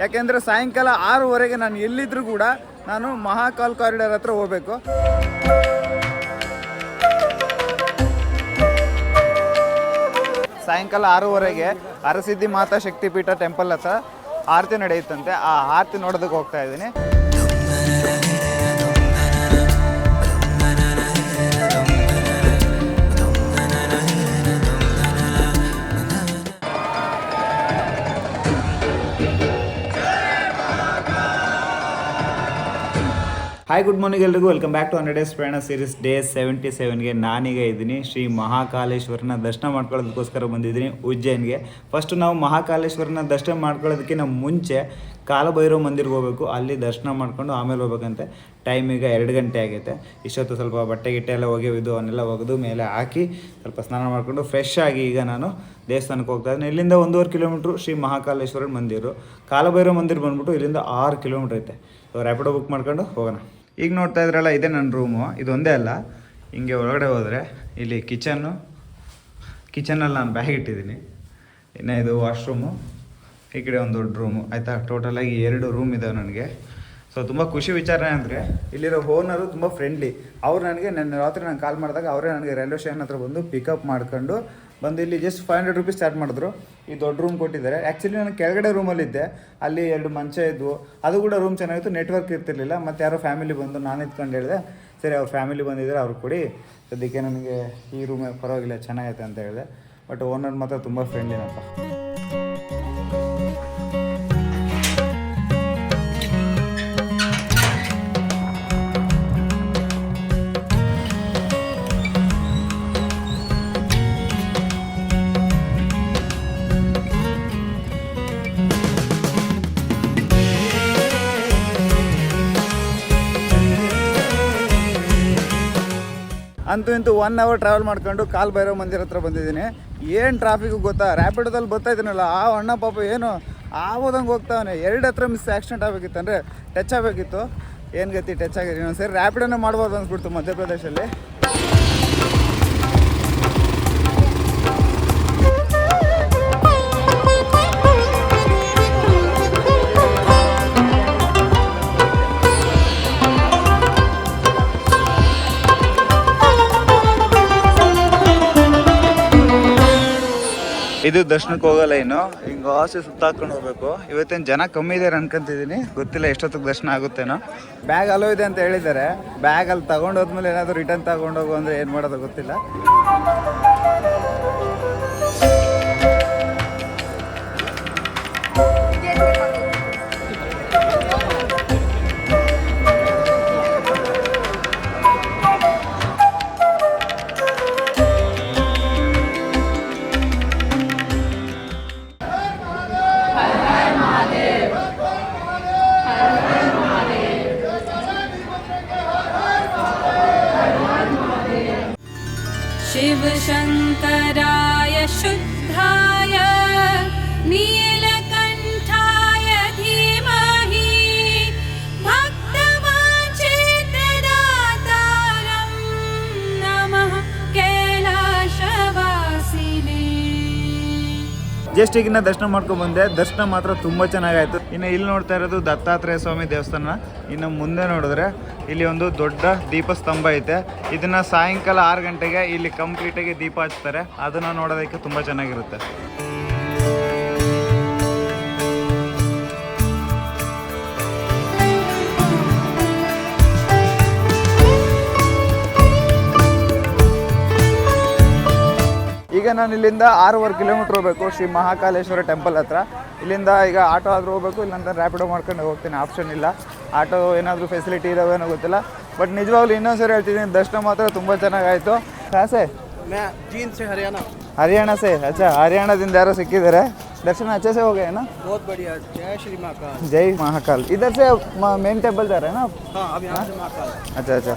ಯಾಕೆಂದರೆ ಸಾಯಂಕಾಲ 6:30 ನಾನು ಎಲ್ಲಿದ್ದರೂ ಕೂಡ ನಾನು ಮಹಾಕಾಲ್ ಕಾರಿಡಾರ್ ಹತ್ರ ಹೋಗಬೇಕು. ಸಾಯಂಕಾಲ 6:30 ಅರಸಿದ್ಧಿ ಮಾತಾ ಶಕ್ತಿಪೀಠ ಟೆಂಪಲ್ ಹತ್ರ ಆರತಿ ನಡೆಯುತ್ತಂತೆ. ಆ ಆರತಿ ನೋಡೋದಕ್ಕೆ ಹೋಗ್ತಾ ಇದ್ದೀನಿ. ಹಾಯ್, ಗುಡ್ ಮಾರ್ನಿಂಗ್ ಎಲ್ರಿಗೂ. ವೆಲ್ಕಮ್ ಬ್ಯಾಕ್ ಟು 100 ಡೇಸ್ ಪ್ರಯಾಣ ಸೀರೀಸ್ ಡೇ 77ಗೆ ನಾನೀಗ ಇದ್ದೀನಿ. ಶ್ರೀ ಮಹಾಕಾಲೇಶ್ವರನ ದರ್ಶನ ಮಾಡ್ಕೊಳ್ಳೋದಕ್ಕೋಸ್ಕರ ಬಂದಿದ್ದೀನಿ ಉಜ್ಜಯಿನ್ಗೆ. ಫಸ್ಟು ನಾವು ಮಹಾಕಾಲೇಶ್ವರನ ದರ್ಶನ ಮಾಡ್ಕೊಳ್ಳೋದಕ್ಕಿಂತ ಮುಂಚೆ ಕಾಲಭೈರವ ಮಂದಿರ್ಗೆ ಹೋಗಬೇಕು. ಅಲ್ಲಿ ದರ್ಶನ ಮಾಡ್ಕೊಂಡು ಆಮೇಲೆ ಹೋಗ್ಬೇಕಂತೆ. ಟೈಮ್ ಈಗ 2 ಗಂಟೆ ಆಗೈತೆ. ಇಷ್ಟೊತ್ತು ಸ್ವಲ್ಪ ಬಟ್ಟೆ ಗಿಟ್ಟೆ ಎಲ್ಲ ಒಗೆವಿದ್ದು ಅವನ್ನೆಲ್ಲ ಒಗೆದು ಮೇಲೆ ಹಾಕಿ ಸ್ವಲ್ಪ ಸ್ನಾನ ಮಾಡಿಕೊಂಡು ಫ್ರೆಶ್ ಆಗಿ ಈಗ ನಾನು ದೇವಸ್ಥಾನಕ್ಕೆ ಹೋಗ್ತಾ ಇದ್ದೀನಿ. ಇಲ್ಲಿಂದ 1.5 ಕಿಲೋಮೀಟ್ರು ಶ್ರೀ ಮಹಾಕಾಲೇಶ್ವರನ ಮಂದಿರು. ಕಾಲಭೈರವ ಮಂದಿರ ಬಂದ್ಬಿಟ್ಟು ಇಲ್ಲಿಂದ 6 ಕಿಲೋಮೀಟ್ರ್ ಐತೆ. ರ್ಯಾಪಿಡೋ ಬುಕ್ ಮಾಡ್ಕೊಂಡು ಹೋಗೋಣ. ಈಗ ನೋಡ್ತಾ ಇದ್ರಲ್ಲ, ಇದೇ ನನ್ನ ರೂಮು. ಇದೊಂದೇ ಅಲ್ಲ, ಹಿಂಗೆ ಒಳಗಡೆ ಹೋದರೆ ಇಲ್ಲಿ ಕಿಚನಲ್ಲಿ ನಾನು ಬ್ಯಾಗ್ ಇಟ್ಟಿದ್ದೀನಿ. ಇನ್ನು ಇದು ವಾಶ್ರೂಮು, ಈ ಕಡೆ ಒಂದು ದೊಡ್ಡ ರೂಮು ಆಯಿತಾ. ಟೋಟಲಾಗಿ 2 ರೂಮ್ ಇದ್ದಾವೆ ನನಗೆ. ಸೊ ತುಂಬ ಖುಷಿ ವಿಚಾರ ಅಂದರೆ ಇಲ್ಲಿರೋ ಓನರು ತುಂಬ ಫ್ರೆಂಡ್ಲಿ. ಅವ್ರು ನನಗೆ ನನ್ನ ರಾತ್ರಿ ನಾನು ಕಾಲ್ ಮಾಡಿದಾಗ ಅವರೇ ನನಗೆ ರೈಲ್ವೆ ಸ್ಟೇಷನ್ ಹತ್ರ ಬಂದು ಪಿಕಪ್ ಮಾಡ್ಕೊಂಡು ಬಂದು ಇಲ್ಲಿ ಜಸ್ಟ್ 500 ರೂಪೀಸ್ ಚಾರ್ಜ್ ಮಾಡಿದ್ರು. ಈ ದೊಡ್ಡ ರೂಮ್ ಕೊಟ್ಟಿದ್ದಾರೆ. ಆ್ಯಕ್ಚುಲಿ ನಾನು ಕೆಳಗಡೆ ರೂಮಲ್ಲಿದ್ದೆ, ಅಲ್ಲಿ 2 ಮಂಚ ಇದ್ವು. ಅದು ಕೂಡ ರೂಮ್ ಚೆನ್ನಾಗಿತ್ತು, ನೆಟ್ವರ್ಕ್ ಇರ್ತಿರ್ಲಿಲ್ಲ. ಮತ್ತು ಯಾರೋ ಫ್ಯಾಮಿಲಿ ಬಂದು ನಾನು ಇತ್ಕೊಂಡು ಹೇಳಿದೆ, ಸರಿ ಅವ್ರ ಫ್ಯಾಮಿಲಿ ಬಂದಿದ್ದಾರೆ ಅವ್ರು ಕೊಡಿ, ಸದ್ಯಕ್ಕೆ ನನಗೆ ಈ ರೂಮೇ ಪರವಾಗಿಲ್ಲ ಚೆನ್ನಾಗೈತೆ ಅಂತ ಹೇಳಿದೆ. ಬಟ್ ಓನರ್ ಮಾತ್ರ ತುಂಬ ಫ್ರೆಂಡ್ಲಿನಪ್ಪ. ಅಂತೂ ಇಂತೂ 1 ಅವರ್ ಟ್ರಾವೆಲ್ ಮಾಡ್ಕೊಂಡು ಕಾಲಭೈರವ ಮಂದಿರ ಹತ್ರ ಬಂದಿದ್ದೀನಿ. ಏನು ಟ್ರಾಫಿಕ್ ಗೊತ್ತಾ, ರ್ಯಾಪಿಡೋದಲ್ಲಿ ಬರ್ತಾ ಇದ್ದೀನಲ್ಲ, ಆ ಅಣ್ಣ ಪಾಪ ಏನು ಆಗೋದಂಗೆ ಹೋಗ್ತಾವನೆ. 2 ಹತ್ರ ಮಿಸ್ ಆಕ್ಸಿಡೆಂಟ್ ಆಗಬೇಕಿತ್ತು, ಅಂದರೆ ಟಚ್ ಆಗಬೇಕಿತ್ತು. ಏನು ಗತಿ, ಟಚ್ ಆಗಿದ್ದೀನಿ. ಒಂದು ಸರಿ ರ್ಯಾಪಿಡೋನೇ ಮಾಡ್ಬೋದು ಅಂದ್ಬಿಡ್ತು ಮಧ್ಯಪ್ರದೇಶಲ್ಲಿ. ಇದು ದರ್ಶನಕ್ಕೆ ಹೋಗಲ್ಲ, ಇನ್ನು ಹಿಂಗೆ ಆಸೆ ಸುತ್ತಾಕೊಂಡು ಹೋಗ್ಬೇಕು. ಇವತ್ತೇನು ಜನ ಕಮ್ಮಿ ಇದ್ದಾರೆ ಅನ್ಕೊಂತಿದ್ದೀನಿ, ಗೊತ್ತಿಲ್ಲ ಎಷ್ಟೊತ್ತಿಗೆ ದರ್ಶನ ಆಗುತ್ತೇನೋ. ಬ್ಯಾಗ್ ಅಲೋ ಇದೆ ಅಂತ ಹೇಳಿದ್ದಾರೆ. ಬ್ಯಾಗ್ ಅಲ್ಲಿ ತಗೊಂಡೋದ್ಮೇಲೆ ಏನಾದರೂ ರಿಟರ್ನ್ ತಗೊಂಡೋಗು ಅಂದರೆ ಏನು ಮಾಡೋದು ಗೊತ್ತಿಲ್ಲ. शिव शंकराय शुद्धाय नीलकंठाय धीमहि भक्तवांछितदातारं नमः कैलाशवासिने. ಜಸ್ಟ್ ಈಗಿನ ದರ್ಶನ ಮಾಡ್ಕೊಂಡು ಬಂದೆ. ದರ್ಶನ ಮಾತ್ರ ತುಂಬ ಚೆನ್ನಾಗಾಯಿತು. ಇನ್ನು ಇಲ್ಲಿ ನೋಡ್ತಾ ಇರೋದು ದತ್ತಾತ್ರೇಯ ಸ್ವಾಮಿ ದೇವಸ್ಥಾನ. ಇನ್ನು ಮುಂದೆ ನೋಡಿದ್ರೆ ಇಲ್ಲಿ ಒಂದು ದೊಡ್ಡ ದೀಪಸ್ತಂಭ ಐತೆ. ಇದನ್ನು ಸಾಯಂಕಾಲ 6 ಗಂಟೆಗೆ ಇಲ್ಲಿ ಕಂಪ್ಲೀಟಾಗಿ ದೀಪ ಹಚ್ತಾರೆ. ಅದನ್ನು ನೋಡೋದಕ್ಕೆ ತುಂಬ ಚೆನ್ನಾಗಿರುತ್ತೆ. ಈಗ ನಾನು ಇಲ್ಲಿಂದ 6.5 ಕಿಲೋಮೀಟ್ರ್ ಹೋಗಬೇಕು ಶ್ರೀ ಮಹಾಕಾಲೇಶ್ವರ ಟೆಂಪಲ್ ಹತ್ರ. ಇಲ್ಲಿಂದ ಈಗ ಆಟೋ ಆದರೂ ಹೋಗಬೇಕು, ಇಲ್ಲಾಂದ್ರೆ ರ್ಯಾಪಿಡೋ ಮಾಡ್ಕೊಂಡು ಹೋಗ್ತೀನಿ. ಆಪ್ಷನ್ ಇಲ್ಲ. ಆಟೋ ಏನಾದರೂ ಫೆಸಿಲಿಟಿ ಇದಾವೇನೋ ಗೊತ್ತಿಲ್ಲ. ಬಟ್ ನಿಜವಾಗ್ಲೂ ಇನ್ನೊಂದ್ಸರಿ ಹೇಳ್ತಿದ್ದೀನಿ, ದರ್ಶನ ಮಾತ್ರ ತುಂಬ ಚೆನ್ನಾಗಾಯಿತು. ಕಾಸೆ ಹರಿಯಾಣ ಸೇ ಅಚ್ಚಾ, ಹರಿಯಾಣದಿಂದ ಯಾರೋ ಸಿಕ್ಕಿದ್ದಾರೆ. दर्शन अच्छे से हो गए ना? बहुत बढ़िया. जय श्री महाकाल. जय महाकाल. इधर से मेन टेम्पल जा रहे हैं ना? हाँ, अब यहाँ से महाकाल. अच्छा अच्छा.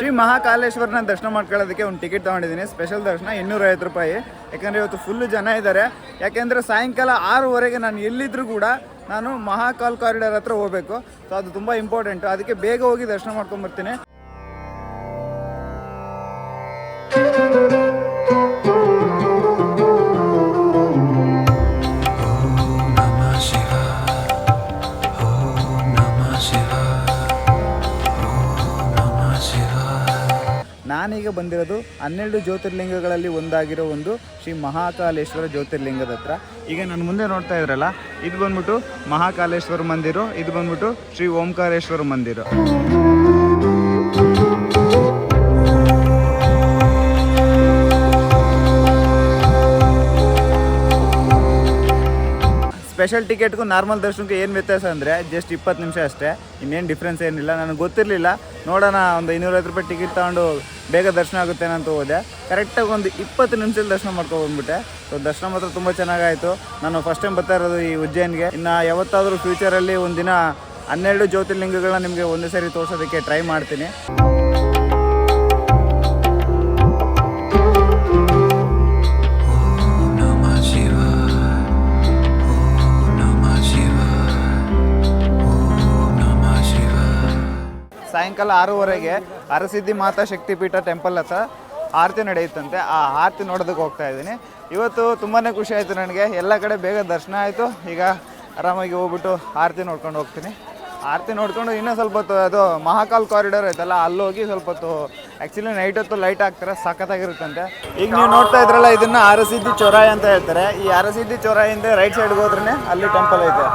ಶ್ರೀ ಮಹಾಕಾಲೇಶ್ವರನ ದರ್ಶನ ಮಾಡ್ಕೊಳ್ಳೋದಕ್ಕೆ ಒಂದು ಟಿಕೆಟ್ ತೊಗೊಂಡಿದ್ದೀನಿ. ಸ್ಪೆಷಲ್ ದರ್ಶನ 250 ರೂಪಾಯಿ. ಯಾಕಂದರೆ ಇವತ್ತು ಫುಲ್ಲು ಜನ ಇದ್ದಾರೆ. ಯಾಕೆಂದರೆ ಸಾಯಂಕಾಲ 6:00ವರೆಗೆ ನಾನು ಎಲ್ಲಿದ್ದರೂ ಕೂಡ ನಾನು ಮಹಾಕಾಲ್ ಕಾರಿಡಾರ್ ಹತ್ರ ಹೋಗಬೇಕು. ಸೊ ಅದು ತುಂಬ ಇಂಪಾರ್ಟೆಂಟು. ಅದಕ್ಕೆ ಬೇಗ ಹೋಗಿ ದರ್ಶನ ಮಾಡ್ಕೊಂಬರ್ತೀನಿ. ನಾನೀಗ ಬಂದಿರೋದು 12 ಜ್ಯೋತಿರ್ಲಿಂಗಗಳಲ್ಲಿ ಒಂದಾಗಿರೋ ಒಂದು ಶ್ರೀ ಮಹಾಕಾಲೇಶ್ವರ ಜ್ಯೋತಿರ್ಲಿಂಗದ ಹತ್ರ. ಈಗ ನನ್ನ ಮುಂದೆ ನೋಡ್ತಾ ಇದ್ರಲ್ಲ, ಇದು ಬಂದ್ಬಿಟ್ಟು ಮಹಾಕಾಲೇಶ್ವರ ಮಂದಿರ, ಇದು ಬಂದ್ಬಿಟ್ಟು ಶ್ರೀ ಓಂಕಾರೇಶ್ವರ ಮಂದಿರ. ಸ್ಪೆಷಲ್ ಟಿಕೆಟ್ಗೂ ನಾರ್ಮಲ್ ದರ್ಶನಕ್ಕೂ ಏನು ವ್ಯತ್ಯಾಸ ಅಂದರೆ ಜಸ್ಟ್ 20 ನಿಮಿಷ ಅಷ್ಟೇ, ಇನ್ನೇನು ಡಿಫ್ರೆನ್ಸ್ ಏನಿಲ್ಲ. ನನಗೆ ಗೊತ್ತಿರಲಿಲ್ಲ, ನೋಡೋಣ ಒಂದು 250 ರೂಪಾಯಿ ಟಿಕೆಟ್ ತೊಗೊಂಡು ಬೇಗ ದರ್ಶನ ಆಗುತ್ತೆ ಅಂತ ಹೋದೆ. ಕರೆಕ್ಟಾಗಿ ಒಂದು 20 ನಿಮಿಷದಲ್ಲಿ ದರ್ಶನ ಮಾಡ್ಕೊಬಂದ್ಬಿಟ್ಟೆ. ಸೊ ದರ್ಶನ ಮಾತ್ರ ತುಂಬ ಚೆನ್ನಾಗಾಯಿತು. ನಾನು ಫಸ್ಟ್ ಟೈಮ್ ಬರ್ತಾ ಇರೋದು ಈ ಉಜ್ಜಯಿನ್ಗೆ. ಇನ್ನು ಯಾವತ್ತಾದರೂ ಫ್ಯೂಚರಲ್ಲಿ ಒಂದಿನ 12 ಜ್ಯೋತಿರ್ಲಿಂಗಗಳನ್ನ ನಿಮಗೆ ಒಂದೇ ಸಾರಿ ತೋರಿಸೋದಕ್ಕೆ ಟ್ರೈ ಮಾಡ್ತೀನಿ. ಸಾಯಂಕಾಲ 6:00ವರೆಗೆ ಹರಸಿದ್ಧಿ ಮಾತಾ ಶಕ್ತಿಪೀಠ ಟೆಂಪಲ್ ಹತ್ರ ಆರತಿ ನಡೆಯುತ್ತಂತೆ. ಆ ಆರತಿ ನೋಡೋದಕ್ಕೆ ಹೋಗ್ತಾ ಇದ್ದೀನಿ. ಇವತ್ತು ತುಂಬಾ ಖುಷಿ ಆಯಿತು ನನಗೆ. ಎಲ್ಲ ಕಡೆ ಬೇಗ ದರ್ಶನ ಆಯಿತು. ಈಗ ಆರಾಮಾಗಿ ಹೋಗ್ಬಿಟ್ಟು ಆರತಿ ನೋಡ್ಕೊಂಡು ಹೋಗ್ತೀನಿ. ಆರತಿ ನೋಡ್ಕೊಂಡು ಇನ್ನೂ ಸ್ವಲ್ಪ ಹೊತ್ತು ಅದು ಮಹಾಕಾಲ್ ಕಾರಿಡಾರ್ ಐತಲ್ಲ, ಅಲ್ಲಿ ಹೋಗಿ ಸ್ವಲ್ಪ ಹೊತ್ತು ಆ್ಯಕ್ಚುಲಿ ನೈಟ್ ಹೊತ್ತು ಲೈಟ್ ಹಾಕ್ತಾರೆ, ಸಖತ್ತಾಗಿರುತ್ತಂತೆ. ಈಗ ನೀವು ನೋಡ್ತಾ ಇದ್ರಲ್ಲ, ಇದನ್ನು ಹರಸಿದ್ಧಿ ಚೊರಾಯಿ ಅಂತ ಹೇಳ್ತಾರೆ. ಈ ಹರಸಿದ್ಧಿ ಚೊರಾಯಿಂದ ರೈಟ್ ಸೈಡ್ಗೆ ಹೋದ್ರೇ ಅಲ್ಲಿ ಟೆಂಪಲ್ ಐತೆ.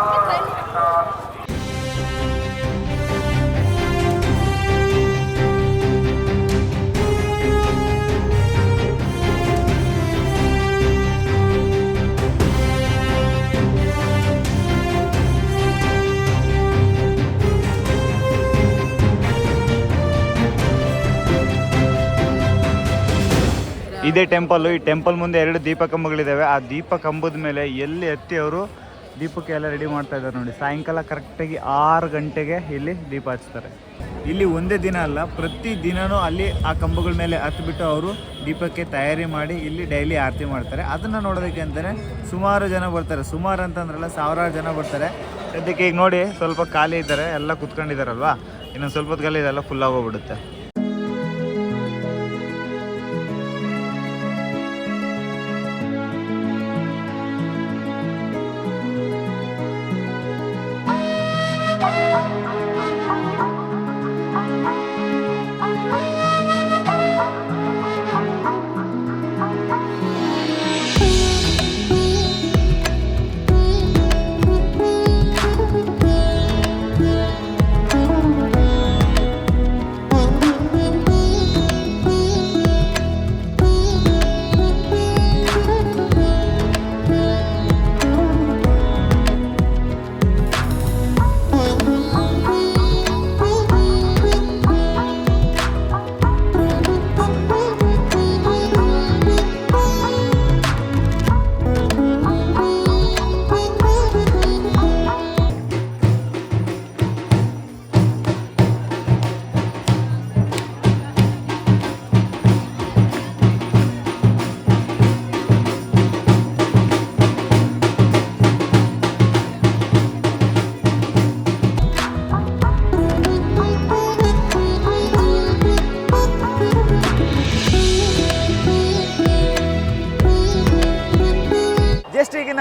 ಇದೇ ಟೆಂಪಲ್ಲು. ಈ ಟೆಂಪಲ್ ಮುಂದೆ 2 ದೀಪ ಕಂಬಗಳಿದ್ದಾವೆ. ಆ ದೀಪ ಕಂಬದ ಮೇಲೆ ಎಲ್ಲಿ ಹತ್ತಿ ಅವರು ದೀಪಕ್ಕೆ ಎಲ್ಲ ರೆಡಿ ಮಾಡ್ತಾ ಇದ್ದಾರೆ ನೋಡಿ. ಸಾಯಂಕಾಲ ಕರೆಕ್ಟಾಗಿ 6 ಗಂಟೆಗೆ ಇಲ್ಲಿ ದೀಪ ಹಚ್ತಾರೆ. ಇಲ್ಲಿ ಒಂದೇ ದಿನ ಅಲ್ಲ, ಪ್ರತಿ ದಿನವೂ ಅಲ್ಲಿ ಆ ಕಂಬಗಳ ಮೇಲೆ ಹತ್ಬಿಟ್ಟು ಅವರು ದೀಪಕ್ಕೆ ತಯಾರಿ ಮಾಡಿ ಇಲ್ಲಿ ಡೈಲಿ ಆರತಿ ಮಾಡ್ತಾರೆ. ಅದನ್ನು ನೋಡೋದಕ್ಕೆ ಅಂತಲೇ ಸುಮಾರು ಜನ ಬರ್ತಾರೆ. ಸುಮಾರು ಅಂತಂದ್ರಲ್ಲ, ಸಾವಿರಾರು ಜನ ಬರ್ತಾರೆ. ಸದ್ಯಕ್ಕೆ ಈಗ ನೋಡಿ ಸ್ವಲ್ಪ ಖಾಲಿ ಇದ್ದಾರೆ, ಎಲ್ಲ ಕುತ್ಕೊಂಡಿದ್ದಾರಲ್ವಾ. ಇನ್ನೊಂದು ಸ್ವಲ್ಪ ಹೊತ್ತು ಖಾಲಿ ಇದೆಲ್ಲ ಫುಲ್ ಆಗೋಗ್ಬಿಡುತ್ತೆ.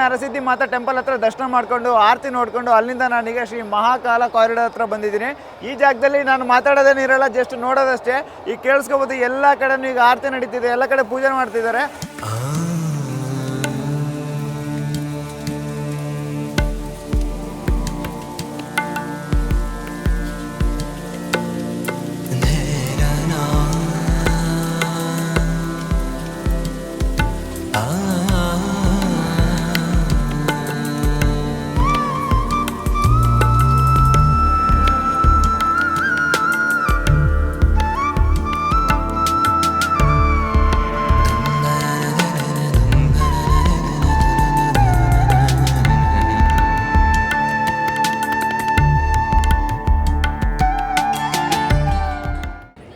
ಹರಸಿದ್ಧಿ ಮಾತಾ ಟೆಂಪಲ್ ಹತ್ರ ದರ್ಶನ ಮಾಡಿಕೊಂಡು ಆರತಿ ನೋಡಿಕೊಂಡು ಅಲ್ಲಿಂದ ನಾನೀಗ ಶ್ರೀ ಮಹಾಕಾಲ ಕಾರಿಡಾರ್ ಹತ್ರ ಬಂದಿದ್ದೀನಿ. ಈ ಜಾಗದಲ್ಲಿ ನಾನು ಮಾತಾಡೋದೇನಿರಲ್ಲ, ಜಸ್ಟ್ ನೋಡೋದಷ್ಟೇ. ಈಗ ಕೇಳಿಸ್ಕೋಬೋದು, ಎಲ್ಲ ಕಡೆನೂ ಈಗ ಆರತಿ ನಡೀತಿದೆ, ಎಲ್ಲ ಕಡೆ ಪೂಜೆ ಮಾಡ್ತಿದ್ದಾರೆ.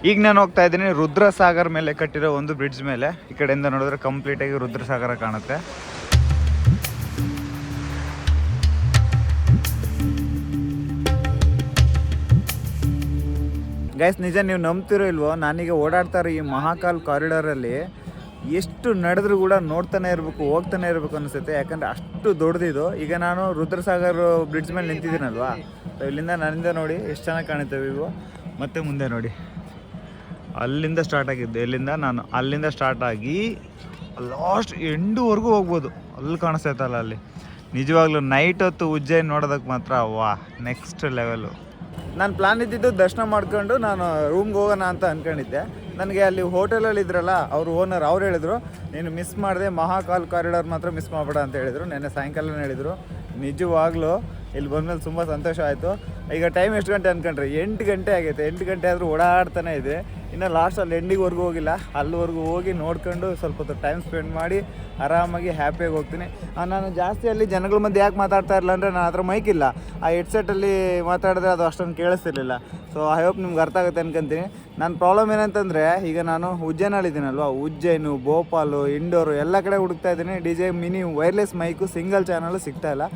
ಈಗ ನಾನು ಹೋಗ್ತಾ ಇದ್ದೀನಿ ರುದ್ರಸಾಗರ್ ಮೇಲೆ ಕಟ್ಟಿರೋ ಒಂದು ಬ್ರಿಡ್ಜ್ ಮೇಲೆ. ಈ ಕಡೆಯಿಂದ ನೋಡಿದ್ರೆ ಕಂಪ್ಲೀಟಾಗಿ ರುದ್ರಸಾಗರ ಕಾಣುತ್ತೆ. ಗೈಸ್ ನಿಜ ನೀವು ನಂಬ್ತಿರೋ ಇಲ್ವೋ, ನಾನೀಗ ಓಡಾಡ್ತಾರೆ ಈ ಮಹಾಕಾಲ್ ಕಾರಿಡಾರಲ್ಲಿ ಎಷ್ಟು ನಡೆದ್ರೂ ಕೂಡ ನೋಡ್ತಾನೆ ಇರಬೇಕು, ಹೋಗ್ತಾನೆ ಇರಬೇಕು ಅನಿಸುತ್ತೆ. ಯಾಕಂದರೆ ಅಷ್ಟು ದೊಡ್ಡದಿದು. ಈಗ ನಾನು ರುದ್ರಸಾಗರ್ ಬ್ರಿಡ್ಜ್ ಮೇಲೆ ನಿಂತಿದ್ದೀನಲ್ವಾ, ಇಲ್ಲಿಂದ ನನ್ನಿಂದ ನೋಡಿ ಎಷ್ಟು ಚೆನ್ನಾಗಿ ಕಾಣುತ್ತವೆ ಇವು. ಮತ್ತು ಮುಂದೆ ನೋಡಿ ಅಲ್ಲಿಂದ ಸ್ಟಾರ್ಟ್ ಆಗಿದ್ದು, ಎಲ್ಲಿಂದ ನಾನು ಅಲ್ಲಿಂದ ಸ್ಟಾರ್ಟ್ ಆಗಿ ಲಾಸ್ಟ್ ಎಂಡುವರೆಗೂ ಹೋಗ್ಬೋದು. ಅಲ್ಲಿ ಕಾಣಿಸ್ತೈತಲ್ಲ ಅಲ್ಲಿ. ನಿಜವಾಗ್ಲೂ ನೈಟ್ ಹೊತ್ತು ಉಜ್ಜಯಿನಿ ನೋಡೋದಕ್ಕೆ ಮಾತ್ರ ವಾ ನೆಕ್ಸ್ಟ್ ಲೆವೆಲು. ನಾನು ಪ್ಲಾನ್ ಇದ್ದಿದ್ದು ದರ್ಶನ ಮಾಡ್ಕೊಂಡು ನಾನು ರೂಮ್ಗೆ ಹೋಗೋಣ ಅಂತ ಅಂದ್ಕೊಂಡಿದ್ದೆ. ನನಗೆ ಅಲ್ಲಿ ಹೋಟೆಲಲ್ಲಿ ಇದ್ರಲ್ಲ ಅವರು ಓನರ್, ಅವ್ರು ಹೇಳಿದ್ರು ನೀನು ಮಿಸ್ ಮಾಡಿದೆ ಮಹಾಕಾಲ್ ಕಾರಿಡಾರ್ ಮಾತ್ರ ಮಿಸ್ ಮಾಡಬೇಡ ಅಂತ ಹೇಳಿದರು. ನೆನ್ನೆ ಸಾಯಂಕಾಲನೇ ಹೇಳಿದರು. ನಿಜವಾಗ್ಲೂ ಇಲ್ಲಿ ಬಂದಮೇಲೆ ತುಂಬ ಸಂತೋಷ ಆಯಿತು. ಈಗ ಟೈಮ್ ಎಷ್ಟು ಗಂಟೆ ಅಂದ್ಕೊಂಡ್ರೆ 8 ಗಂಟೆ ಆಗೈತೆ. 8 ಗಂಟೆ ಆದರೂ ಓಡಾಡ್ತಾನೆ ಇದೆ. ಇನ್ನು ಲಾಸ್ಟಲ್ಲಿ ಎಂಡಿಗ್ವರೆಗೂ ಹೋಗಿಲ್ಲ, ಅಲ್ಲಿವರೆಗೂ ಹೋಗಿ ನೋಡ್ಕೊಂಡು ಸ್ವಲ್ಪ ಹೊತ್ತು ಟೈಮ್ ಸ್ಪೆಂಡ್ ಮಾಡಿ ಆರಾಮಾಗಿ ಹ್ಯಾಪಿಯಾಗಿ ಹೋಗ್ತೀನಿ. ನಾನು ಜಾಸ್ತಿ ಅಲ್ಲಿ ಜನಗಳ ಮಧ್ಯೆ ಯಾಕೆ ಮಾತಾಡ್ತಾ ಇರಲಿಲ್ಲ ಅಂದರೆ ನನ್ನ ಹತ್ರ ಮೈಕ್ ಇಲ್ಲ. ಆ ಹೆಡ್ಸೆಟಲ್ಲಿ ಮಾತಾಡಿದ್ರೆ ಅದು ಅಷ್ಟೊಂದು ಕೇಳಿಸ್ತಿರ್ಲಿಲ್ಲ. ಸೊ ಐ ಹೋಪ್ ನಿಮ್ಗೆ ಅರ್ಥ ಆಗುತ್ತೆ ಅನ್ಕೊಂತೀನಿ. ನನ್ನ ಪ್ರಾಬ್ಲಮ್ ಏನಂತಂದರೆ ಈಗ ನಾನು ಉಜ್ಜಯಿನಲ್ಲಿದ್ದೀನಲ್ವ, ಉಜ್ಜಯಿನಿ, ಭೋಪಾಲು, ಇಂಡೋರು ಎಲ್ಲ ಕಡೆ ಹುಡುಕ್ತಾ ಇದ್ದೀನಿ. DJ mini wireless mic single channel ಸಿಗ್ತಾಯಿಲ್ಲ.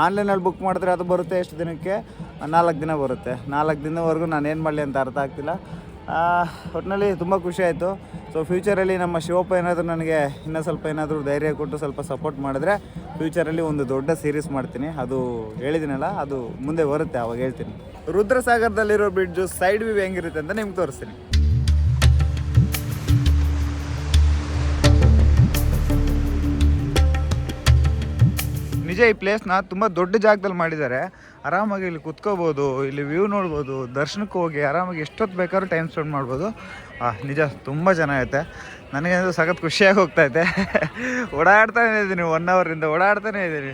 ಆನ್ಲೈನಲ್ಲಿ ಬುಕ್ ಮಾಡಿದ್ರೆ ಅದು ಬರುತ್ತೆ ಎಷ್ಟು ದಿನಕ್ಕೆ, 4 ದಿನ ಬರುತ್ತೆ. 4 ದಿನದವರೆಗೂ ನಾನು ಏನು ಮಾಡಲಿ ಅಂತ ಅರ್ಥ ಆಗ್ತಿಲ್ಲ. ಒಟ್ಟಿನಲ್ಲಿ ತುಂಬ ಖುಷಿ ಆಯಿತು. ಸೊ ಫ್ಯೂಚರಲ್ಲಿ ನಮ್ಮ ಶಿವಪ್ಪ ಏನಾದರೂ ನನಗೆ ಇನ್ನೂ ಸ್ವಲ್ಪ ಏನಾದರೂ ಧೈರ್ಯ ಕೊಟ್ಟು ಸ್ವಲ್ಪ ಸಪೋರ್ಟ್ ಮಾಡಿದ್ರೆ ಫ್ಯೂಚರಲ್ಲಿ ಒಂದು ದೊಡ್ಡ ಸೀರೀಸ್ ಮಾಡ್ತೀನಿ. ಅದು ಹೇಳಿದ್ದೀನಲ್ಲ, ಅದು ಮುಂದೆ ಬರುತ್ತೆ, ಅವಾಗ ಹೇಳ್ತೀನಿ. ರುದ್ರಸಾಗರದಲ್ಲಿರೋ ಬ್ರಿಡ್ಜು ಸೈಡ್ ವ್ಯೂ ಹೆಂಗಿರುತ್ತೆ ಅಂತ ನಿಮ್ಗೆ ತೋರಿಸ್ತೀನಿ. ನಿಜ ಈ ಪ್ಲೇಸ್ನ ತುಂಬ ದೊಡ್ಡ ಜಾಗದಲ್ಲಿ ಮಾಡಿದ್ದಾರೆ. ಆರಾಮಾಗಿ ಇಲ್ಲಿ ಕುತ್ಕೋಬೋದು, ಇಲ್ಲಿ ವ್ಯೂ ನೋಡ್ಬೋದು, ದರ್ಶನಕ್ಕೆ ಹೋಗಿ ಆರಾಮಾಗಿ ಎಷ್ಟೊತ್ತು ಬೇಕಾದ್ರೂ ಟೈಮ್ ಸ್ಪೆಂಡ್ ಮಾಡ್ಬೋದು. ನಿಜ ತುಂಬ ಚೆನ್ನಾಗೈತೆ. ನನಗೆ ಸಖತ್ ಖುಷಿಯಾಗಿ ಹೋಗ್ತಾಯಿದೆ. ಓಡಾಡ್ತಾನೆ ಇದ್ದೀನಿ, 1 ಅವರಿಂದ ಓಡಾಡ್ತಾನೆ ಇದ್ದೀನಿ.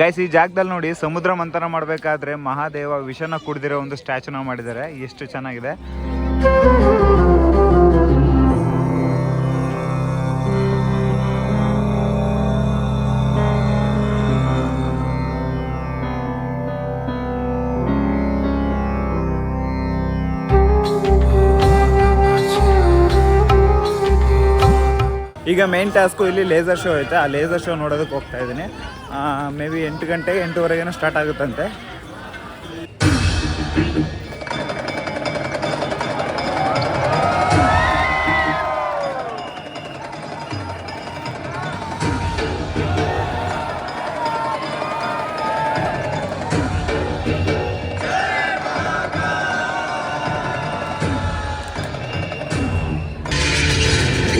ಗೈಸ್ ಈ ಜಾಗದಲ್ಲಿ ನೋಡಿ ಸಮುದ್ರ ಮಂಥನ ಮಾಡಬೇಕಾದ್ರೆ ಮಹಾದೇವ ವಿಷನ ಕುಡಿದಿರೋ ಒಂದು ಸ್ಟ್ಯಾಚುನ ಮಾಡಿದ್ದಾರೆ. ಎಷ್ಟು ಚೆನ್ನಾಗಿದೆ. ಈಗ ಮೇನ್ ಟಾಸ್ಕು ಇಲ್ಲಿ ಲೇಸರ್ ಶೋ ಐತೆ. ಆ ಲೇಸರ್ ಶೋ ನೋಡೋದಕ್ಕೆ ಹೋಗ್ತಾ ಇದ್ದೀನಿ. ಮೇ ಬಿ 8 ಗಂಟೆ 8:30 ಸ್ಟಾರ್ಟ್ ಆಗುತ್ತಂತೆ.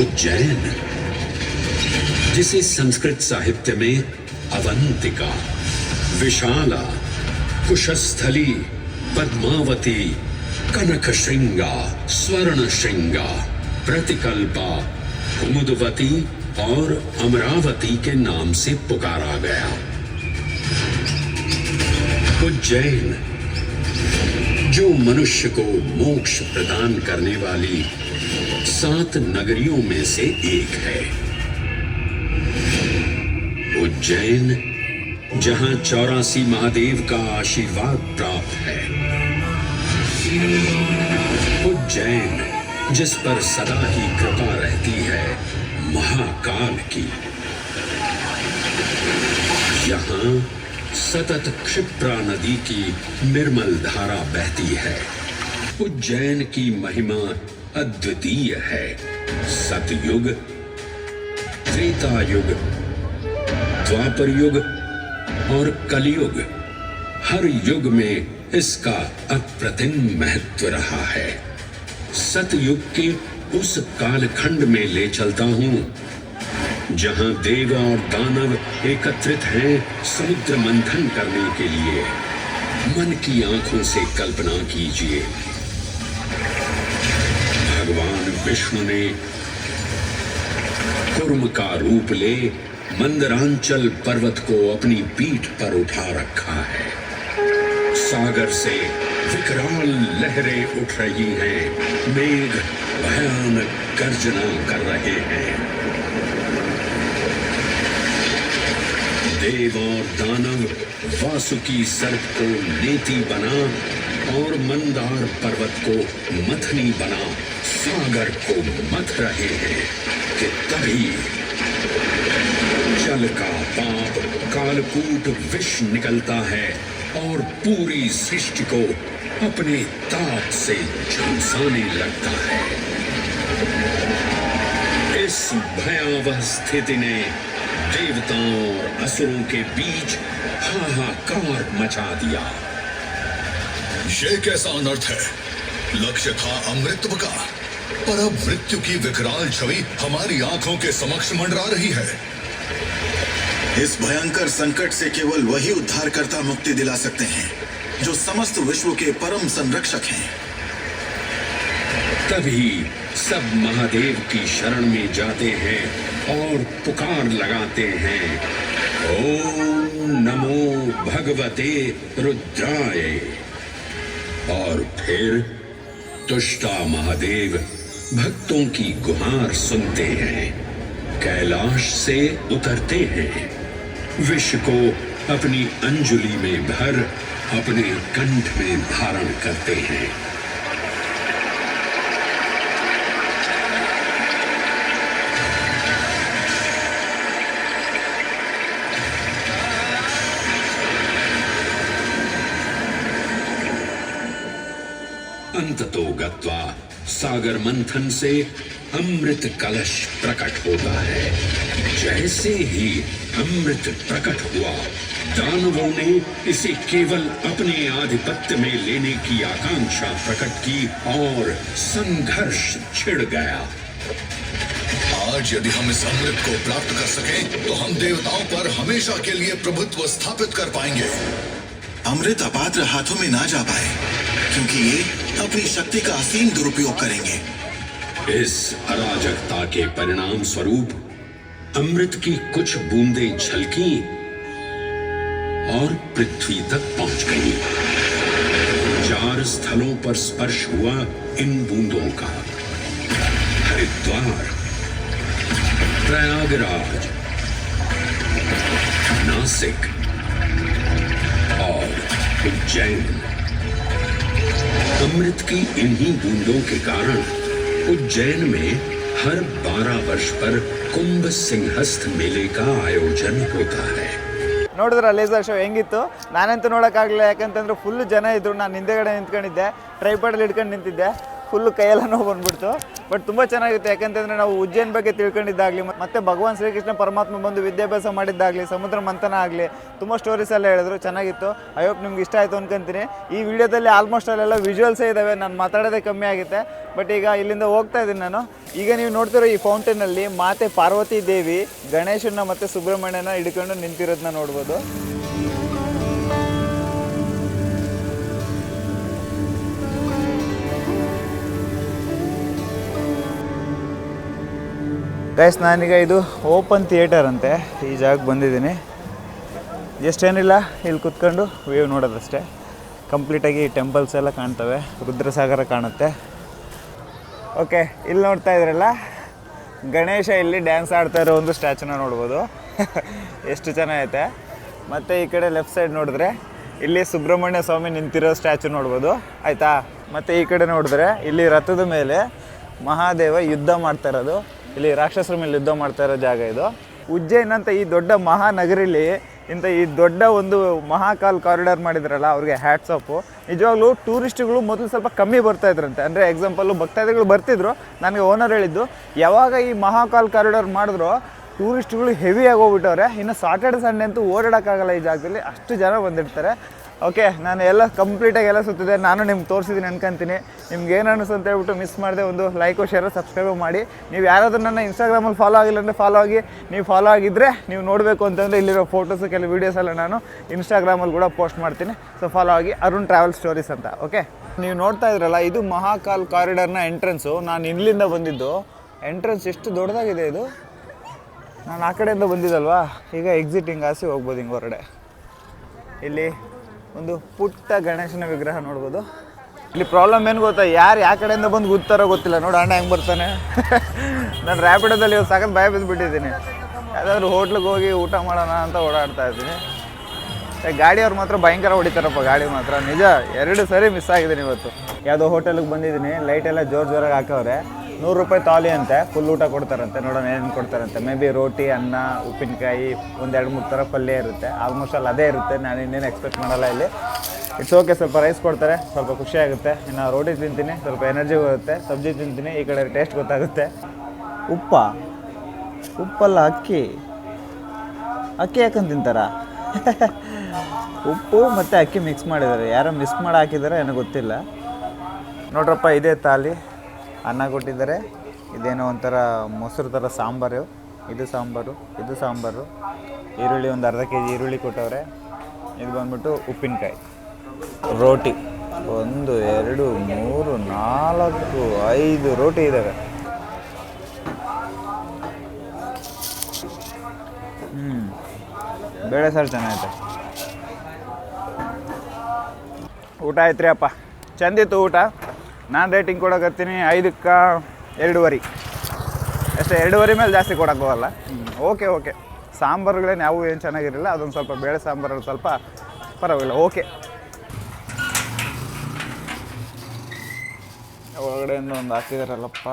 उज्जैन, जिसे संस्कृत साहित्य में अवंतिका, विशाला, कुशस्थली, पद्मावती, कनक श्रृंगा, स्वर्ण श्रृंगा, प्रतिकल्पा, कुमुदवती और अमरावती के नाम से पुकारा गया। उज्जैन जो मनुष्य को मोक्ष प्रदान करने वाली 7 नगरियों में से एक है। उज्जैन जहां 84 महादेव का आशीर्वाद प्राप्त है। उज्जैन जिस पर सदा ही कृपा रहती है महाकाल की। यहाँ सतत क्षिप्रा नदी की निर्मल धारा बहती है। उज्जैन की महिमा अद्वितीय है। सतयुग, त्रेता युग, द्वापर युग और कलयुग, हर युग में इसका अप्रतिम महत्व रहा है। सतयुग के उस कालखंड में ले चलता हूँ जहाँ देव और दानव एकत्रित हैं समुद्र मंथन करने के लिए। मन की आंखों से कल्पना कीजिए, भगवान विष्णु ने कुर्म का रूप ले मंदरांचल पर्वत को अपनी पीठ पर उठा रखा है। सागर से विकराल लहरें उठ रही हैं, मेघ भयानक गर्जना कर रहे हैं। देव और दानव वासुकी सर्प को नेति बना और मंदार पर्वत को मथनी बना सागर को मथ रहे हैं कि तभी जल का पाप कालकूट विष निकलता है और पूरी सृष्टि को अपने ताप से झुलसाने लगता है। इस भयावह स्थिति ने देवताओं और असुरों के बीच हाहाकार मचा दिया। ये कैसा अनर्थ है? लक्ष्य था अमृतत्व का, पर अब मृत्यु की विकराल छवि हमारी आंखों के समक्ष मंडरा रही है। इस भयंकर संकट से केवल वही उद्धारकर्ता मुक्ति दिला सकते हैं जो समस्त विश्व के परम संरक्षक हैं। तभी सब महादेव की शरण में जाते हैं और पुकार लगाते हैं, ओम नमो भगवते रुद्राय। और फिर तुष्टा महादेव भक्तों की गुहार सुनते हैं, कैलाश से उतरते हैं, विष को अपनी अंजुलि में भर अपने कंठ में धारण करते हैं। अंततो गत्वा सागर मंथन से अमृत कलश प्रकट होता है। जैसे ही अमृत प्रकट हुआ, दानवों ने इसे केवल अपने आधिपत्य में लेने की आकांक्षा प्रकट की और संघर्ष छिड़ गया। आज यदि हम इस अमृत को प्राप्त कर सकें तो हम देवताओं पर हमेशा के लिए प्रभुत्व स्थापित कर पाएंगे। अमृत अपात्र हाथों में ना जा पाए, क्योंकि ये अपनी शक्ति का असीम दुरुपयोग करेंगे। इस अराजकता के परिणाम स्वरूप अमृत की कुछ बूंदें छलकी और पृथ्वी तक पहुंच गई। 4 स्थलों पर स्पर्श हुआ इन बूंदों का, हरिद्वार, प्रयागराज, नासिक और उज्जैन। अमृत की इन्हीं बूंदों के कारण उज्जैन में हर 12 वर्ष पर कुंभ सिंहस्थ मेले का आयोजन होता है। ನೋಡಿದ್ರ ಲೇಸರ್ ಶೋ ಹೆಂಗಿತ್ತು? ನಾನಂತೂ ನೋಡೋಕ್ಕಾಗಲಿಲ್ಲ, ಯಾಕಂತಂದ್ರೆ ಫುಲ್ ಜನ ಇದ್ರು. ನಾನು ಹಿಂದೆಗಡೆ ನಿಂತ್ಕೊಂಡಿದ್ದೆ, ಟ್ರೈಪಾಡಲ್ಲಿ ಹಿಡ್ಕೊಂಡು ನಿಂತಿದ್ದೆ. ಫುಲ್ಲು ಕೈಯೆಲ್ಲ ನೋವು ಬಂದ್ಬಿಡ್ತು. ಬಟ್ ತುಂಬ ಚೆನ್ನಾಗಿತ್ತು, ಯಾಕಂತಂದರೆ ನಾವು ಉಜ್ಜೈನ್ ಬಗ್ಗೆ ತಿಳ್ಕೊಂಡಿದ್ದಾಗಲಿ, ಮತ್ತು ಭಗವಾನ್ ಶ್ರೀಕೃಷ್ಣ ಪರಮಾತ್ಮ ಬಂದು ವಿದ್ಯಾಭ್ಯಾಸ ಮಾಡಿದ್ದಾಗಲಿ, ಸಮುದ್ರ ಮಂಥನ ಆಗಲಿ, ತುಂಬ ಸ್ಟೋರೀಸ್ ಎಲ್ಲ ಹೇಳಿದ್ರು. ಚೆನ್ನಾಗಿತ್ತು. ಐ ಹೋಪ್ ನಿಮ್ಗೆ ಇಷ್ಟ ಆಯಿತು ಅನ್ಕೊಂತೀನಿ. ಈ ವಿಡಿಯೋದಲ್ಲಿ ಆಲ್ಮೋಸ್ಟ್ ಅಲ್ಲೆಲ್ಲ ವಿಜುವಲ್ಸೇ ಇದ್ದಾವೆ, ನಾನು ಮಾತಾಡೋದೇ ಕಮ್ಮಿ ಆಗುತ್ತೆ. ಬಟ್ ಈಗ ಇಲ್ಲಿಂದ ಹೋಗ್ತಾ ಇದ್ದೀನಿ ನಾನು. ಈಗ ನೀವು ನೋಡ್ತಿರೋ ಈ ಫೌಂಟೇನಲ್ಲಿ ಮಾತೆ ಪಾರ್ವತಿ ದೇವಿ ಗಣೇಶನ ಮತ್ತು ಸುಬ್ರಹ್ಮಣ್ಯನ ಹಿಡ್ಕೊಂಡು ನಿಂತಿರೋದನ್ನ ನೋಡ್ಬೋದು. ಗೈಸ್, ನಾನೀಗ ಇದು ಓಪನ್ ಥಿಯೇಟರ್ ಅಂತೆ, ಈ ಜಾಗಕ್ಕೆ ಬಂದಿದ್ದೀನಿ. ಜಸ್ಟ್ ಏನಿಲ್ಲ, ಇಲ್ಲಿ ಕುತ್ಕೊಂಡು ವ್ಯೂ ನೋಡೋದಷ್ಟೇ. ಕಂಪ್ಲೀಟಾಗಿ ಟೆಂಪಲ್ಸ್ ಎಲ್ಲ ಕಾಣ್ತವೆ, ರುದ್ರಸಾಗರ ಕಾಣುತ್ತೆ. ಓಕೆ, ಇಲ್ಲಿ ನೋಡ್ತಾ ಇದ್ರಲ್ಲ, ಗಣೇಶ ಇಲ್ಲಿ ಡ್ಯಾನ್ಸ್ ಆಡ್ತಾ ಇರೋ ಒಂದು ಸ್ಟ್ಯಾಚುನ ನೋಡ್ಬೋದು. ಎಷ್ಟು ಚೆನ್ನಾಗೈತೆ. ಮತ್ತು ಈ ಕಡೆ ಲೆಫ್ಟ್ ಸೈಡ್ ನೋಡಿದ್ರೆ ಇಲ್ಲಿ ಸುಬ್ರಹ್ಮಣ್ಯ ಸ್ವಾಮಿ ನಿಂತಿರೋ ಸ್ಟ್ಯಾಚು ನೋಡ್ಬೋದು, ಆಯಿತಾ. ಮತ್ತು ಈ ಕಡೆ ನೋಡಿದ್ರೆ ಇಲ್ಲಿ ರಥದ ಮೇಲೆ ಮಹಾದೇವ ಯುದ್ಧ ಮಾಡ್ತಾ ಇರೋದು, ಇಲ್ಲಿ ರಾಕ್ಷಸರ ಮೇಲೆ ಯುದ್ಧ ಮಾಡ್ತಾ ಇರೋ ಜಾಗ ಇದು. ಉಜ್ಜೈನ್ ಅಂತ ಈ ದೊಡ್ಡ ಮಹಾನಗರಿಲಿ ಇಂಥ ಈ ದೊಡ್ಡ ಒಂದು ಮಹಾಕಾಲ್ ಕಾರಿಡಾರ್ ಮಾಡಿದ್ರಲ್ಲ, ಅವ್ರಿಗೆ ಹ್ಯಾಟ್ಸ್ ಆಫು. ನಿಜವಾಗ್ಲೂ ಟೂರಿಸ್ಟ್ಗಳು ಮೊದಲು ಸ್ವಲ್ಪ ಕಮ್ಮಿ ಬರ್ತಾಯಿದ್ರಂತೆ. ಅಂದರೆ ಎಕ್ಸಾಂಪಲ್ಲು ಭಕ್ತಾದಿಗಳು ಬರ್ತಿದ್ರು. ನನಗೆ ಓನರ್ ಹೇಳಿದ್ದು, ಯಾವಾಗ ಈ ಮಹಾಕಾಲ್ ಕಾರಿಡಾರ್ ಮಾಡಿದ್ರು ಟೂರಿಸ್ಟ್ಗಳು ಹೆವಿಯಾಗಿ ಹೋಗ್ಬಿಟ್ಟವ್ರೆ. ಇನ್ನು ಸಾಟರ್ಡೆ ಸಂಡೇ ಅಂತೂ ಓಡಾಡೋಕ್ಕಾಗಲ್ಲ ಈ ಜಾಗದಲ್ಲಿ, ಅಷ್ಟು ಜನ ಬಂದಿರ್ತಾರೆ. ಓಕೆ, ನಾನು ಎಲ್ಲ ಕಂಪ್ಲೀಟಾಗಿ ಎಲ್ಲ ಸುತ್ತಿದೆ, ನಾನು ನಿಮ್ಗೆ ತೋರಿಸಿದ್ದೀನಿ ಅನ್ಕೊಂತೀನಿ. ನಿಮ್ಗೆ ಏನು ಅನ್ನಿಸ್ತು ಅಂತ ಹೇಳ್ಬಿಟ್ಟು ಮಿಸ್ ಮಾಡಿದೆ ಒಂದು ಲೈಕು ಶೇರು ಸಬ್ಸ್ಕ್ರೈಬು ಮಾಡಿ. ನೀವು ಯಾರಾದರೂ ನನ್ನ ಇನ್ಸ್ಟಾಗ್ರಾಮಲ್ಲಿ ಫಾಲೋ ಆಗಿಲ್ಲ ಅಂದರೆ ಫಾಲೋ ಆಗಿ. ನೀವು ಫಾಲೋ ಆಗಿದ್ದರೆ ನೀವು ನೋಡಬೇಕು ಅಂತಂದರೆ ಇಲ್ಲಿರೋ ಫೋಟೋಸು ಕೆಲವು ವೀಡಿಯೋಸ್ ಎಲ್ಲ ನಾನು ಇನ್ಸ್ಟಾಗ್ರಾಮಲ್ಲಿ ಕೂಡ ಪೋಸ್ಟ್ ಮಾಡ್ತೀನಿ. ಸೊ ಫಾಲೋ ಆಗಿ, ಅರುಣ್ ಟ್ರಾವೆಲ್ ಸ್ಟೋರೀಸ್ ಅಂತ. ಓಕೆ, ನೀವು ನೋಡ್ತಾ ಇದ್ರಲ್ಲ, ಇದು ಮಹಾಕಾಲ್ ಕಾರಿಡಾರ್ನ ಎಂಟ್ರೆನ್ಸು. ನಾನು ಇಲ್ಲಿಂದ ಬಂದಿದ್ದು. ಎಂಟ್ರೆನ್ಸ್ ಎಷ್ಟು ದೊಡ್ಡದಾಗಿದೆ ಇದು. ನಾನು ಆ ಕಡೆಯಿಂದ ಬಂದಿದ್ದಲ್ವಾ, ಈಗ ಎಕ್ಸಿಟ್ ಹಿಂಗೆ ಹಾಸಿ ಹೋಗ್ಬೋದು ಹಿಂಗೆ ಹೊರಗಡೆ. ಇಲ್ಲಿ ಒಂದು ಪುಟ್ಟ ಗಣೇಶನ ವಿಗ್ರಹ ನೋಡ್ಬೋದು. ಇಲ್ಲಿ ಪ್ರಾಬ್ಲಮ್ ಏನು ಗೊತ್ತಾ, ಯಾರು ಯಾವ ಕಡೆಯಿಂದ ಬಂದು ಗೊತ್ತಾರೋ ಗೊತ್ತಿಲ್ಲ. ನೋಡಿ ಅಣ್ಣ ಹೆಂಗೆ ಬರ್ತಾನೆ. ನಾನು ರ್ಯಾಪಿಡೋದಲ್ಲಿ ಇವತ್ತು ಸಾಕತ್ತು ಭಯ ಬಿದ್ದುಬಿಟ್ಟಿದ್ದೀನಿ. ಯಾವುದಾದ್ರೂ ಹೋಟ್ಲಿಗೆ ಹೋಗಿ ಊಟ ಮಾಡೋಣ ಅಂತ ಓಡಾಡ್ತಾ ಇದ್ದೀನಿ. ಗಾಡಿಯವ್ರು ಮಾತ್ರ ಭಯಂಕರ ಹೊಡಿತಾರಪ್ಪ ಗಾಡಿ ಮಾತ್ರ ನಿಜ 2 ಸರಿ ಮಿಸ್ ಆಗಿದ್ದೀನಿ ಇವತ್ತು. ಯಾವುದೋ ಹೋಟೆಲಿಗೆ ಬಂದಿದ್ದೀನಿ, ಲೈಟೆಲ್ಲ ಜೋರಾಗಿ ಹಾಕವ್ರೆ. 100 ರೂಪಾಯಿ ತಾಲಿ ಅಂತೆ, ಫುಲ್ ಊಟ ಕೊಡ್ತಾರಂತೆ. ನೋಡೋಣ ಏನೇನು ಕೊಡ್ತಾರಂತೆ. ಮೇ ಬಿ ರೋಟಿ, ಅನ್ನ, ಉಪ್ಪಿನಕಾಯಿ, 1-2-3 ಥರ ಪಲ್ಯ ಇರುತ್ತೆ. ಆಲ್ಮೋಸ್ಟ್ ಅಲ್ಲಿ ಅದೇ ಇರುತ್ತೆ, ನಾನು ಇನ್ನೇನು ಎಕ್ಸ್ಪೆಕ್ಟ್ ಮಾಡಲ್ಲ ಇಲ್ಲಿ. ಇಟ್ಸ್ ಓಕೆ, ಸ್ವಲ್ಪ ರೈಸ್ ಕೊಡ್ತಾರೆ, ಸ್ವಲ್ಪ ಖುಷಿ ಆಗುತ್ತೆ. ಇನ್ನು ರೋಟಿ ತಿಂತೀನಿ, ಸ್ವಲ್ಪ ಎನರ್ಜಿ ಬರುತ್ತೆ. ಸಬ್ಜಿ ತಿಂತೀನಿ, ಈ ಕಡೆ ಟೇಸ್ಟ್ ಗೊತ್ತಾಗುತ್ತೆ. ಉಪ್ಪಲ್ಲ, ಅಕ್ಕಿ ಯಾಕಂತ ತಿಂತಾರ? ಉಪ್ಪು ಮತ್ತು ಅಕ್ಕಿ ಮಿಕ್ಸ್ ಮಾಡಿದ್ದಾರೆ. ಯಾರೋ ಮಿಕ್ಸ್ ಮಾಡಿ ಹಾಕಿದ್ದಾರೆ, ಏನೋ ಗೊತ್ತಿಲ್ಲ. ನೋಡ್ರಪ್ಪ, ಇದೇ ತಾಲಿ. ಅನ್ನ ಕೊಟ್ಟಿದ್ದಾರೆ, ಇದೇನೋ ಒಂಥರ ಮೊಸರು ಥರ ಸಾಂಬಾರು. ಇದು ಸಾಂಬಾರು. ಈರುಳ್ಳಿ ಒಂದು ಅರ್ಧ kg ಈರುಳ್ಳಿ ಕೊಟ್ಟವ್ರೆ. ಇದು ಬಂದ್ಬಿಟ್ಟು ಉಪ್ಪಿನಕಾಯಿ, ರೋಟಿ 1 2 3 4 5 ರೋಟಿ ಇದ್ದಾವೆ. ಬೇಳೆ ಸಾರು ಚೆನ್ನಾಗೈತೆ. ಊಟ ಆಯ್ತು ರೀ ಅಪ್ಪ, ಚಂದಿತ್ತು ಊಟ. ನಾನು ರೇಟಿಂಗ್ ಕೊಡೋಕತ್ತೀನಿ 5ಕ್ಕೆ 2.5 ಅಷ್ಟೇ. 2.5 ಮೇಲೆ ಜಾಸ್ತಿ ಕೊಡೋಕೆ ಹೋಗಲ್ಲ. ಓಕೆ. ಸಾಂಬಾರುಗಳೇನು ಯಾವುವು ಏನು ಚೆನ್ನಾಗಿರಲಿಲ್ಲ. ಅದೊಂದು ಸ್ವಲ್ಪ ಬೇಳೆ ಸಾಂಬಾರಲ್ಲಿ ಸ್ವಲ್ಪ ಪರವಾಗಿಲ್ಲ, ಓಕೆ. ಒಳಗಡೆಯಿಂದ ಒಂದು ಹಾಕಿದಾರಲ್ಲಪ್ಪ.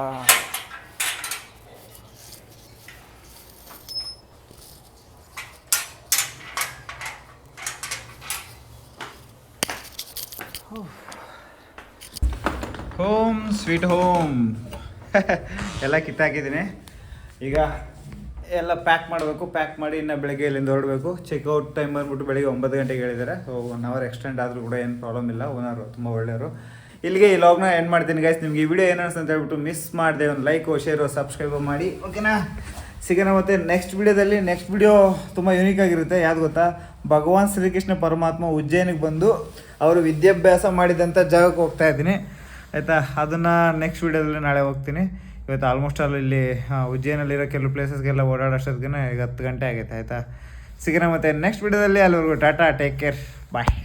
ಹೋಮ್ ಸ್ವೀಟ್ ಹೋಮ್ ಎಲ್ಲ ಕಿತ್ತಾಕಿದ್ದೀನಿ. ಈಗ ಎಲ್ಲ ಪ್ಯಾಕ್ ಮಾಡಬೇಕು. ಪ್ಯಾಕ್ ಮಾಡಿ ಇನ್ನು ಬೆಳಗ್ಗೆ ಇಲ್ಲಿಂದ ಹೊರಡಬೇಕು. ಚೆಕ್ಔಟ್ ಟೈಮ್ ಬಂದ್ಬಿಟ್ಟು ಬೆಳಗ್ಗೆ 9 ಗಂಟೆಗೆ ಹೇಳಿದ್ದಾರೆ. ಸೊ 1 ಅವರ್ ಎಕ್ಸ್ಟೆಂಡ್ ಆದರೂ ಕೂಡ ಏನು ಪ್ರಾಬ್ಲಮ್ ಇಲ್ಲ. ಓನರು ತುಂಬ ಒಳ್ಳೆಯವರು. ಇಲ್ಲಿಗೆ ಈ ಲಾಗ್ನ ಎಂಡ್ ಮಾಡ್ತೀನಿ ಗೈಸ್. ನಿಮ್ಗೆ ಈ ವಿಡಿಯೋ ಏನು ಅನಿಸ್ತು ಅಂತ ಹೇಳ್ಬಿಟ್ಟು ಮಿಸ್ ಮಾಡಿದೆ ಒಂದು ಲೈಕ್, ಶೇರು, ಸಬ್ಸ್ಕ್ರೈಬ್ ಮಾಡಿ. ಓಕೆನಾ? ಸಿಗೋಣ ಮತ್ತೆ ನೆಕ್ಸ್ಟ್ ವಿಡಿಯೋದಲ್ಲಿ. ನೆಕ್ಸ್ಟ್ ವಿಡಿಯೋ ತುಂಬ ಯೂನಿಕ್ ಆಗಿರುತ್ತೆ. ಯಾವ್ದು ಗೊತ್ತಾ? ಭಗವಾನ್ ಶ್ರೀಕೃಷ್ಣ ಪರಮಾತ್ಮ ಉಜ್ಜಯಿನಿಗೆ ಬಂದು ಅವರು ವಿದ್ಯಾಭ್ಯಾಸ ಮಾಡಿದಂಥ ಜಾಗಕ್ಕೆ ಹೋಗ್ತಾ ಇದ್ದೀನಿ, ಆಯಿತಾ? ಅದನ್ನು ನೆಕ್ಸ್ಟ್ ವೀಡಿಯೋದಲ್ಲಿ ನಾಳೆ ಹೋಗ್ತೀನಿ. ಇವತ್ತು ಆಲ್ಮೋಸ್ಟ್ ಅಲ್ಲಿ ಇಲ್ಲಿ ಉಜ್ಜಯಿನಲ್ಲಿರೋ ಕೆಲವು ಪ್ಲೇಸಸ್ಗೆಲ್ಲ ಓಡಾಡೋಷ್ಟೊತ್ತಿಗೆ ಈಗ 10 ಗಂಟೆ ಆಗೈತೆ, ಆಯಿತಾ? ಸಿಗೋಣ ಮತ್ತೆ ನೆಕ್ಸ್ಟ್ ವೀಡಿಯೋದಲ್ಲಿ. ಅಲ್ಲಿವರೆಗೂ ಟಾಟಾ, ಟೇಕ್ ಕೇರ್, ಬಾಯ್.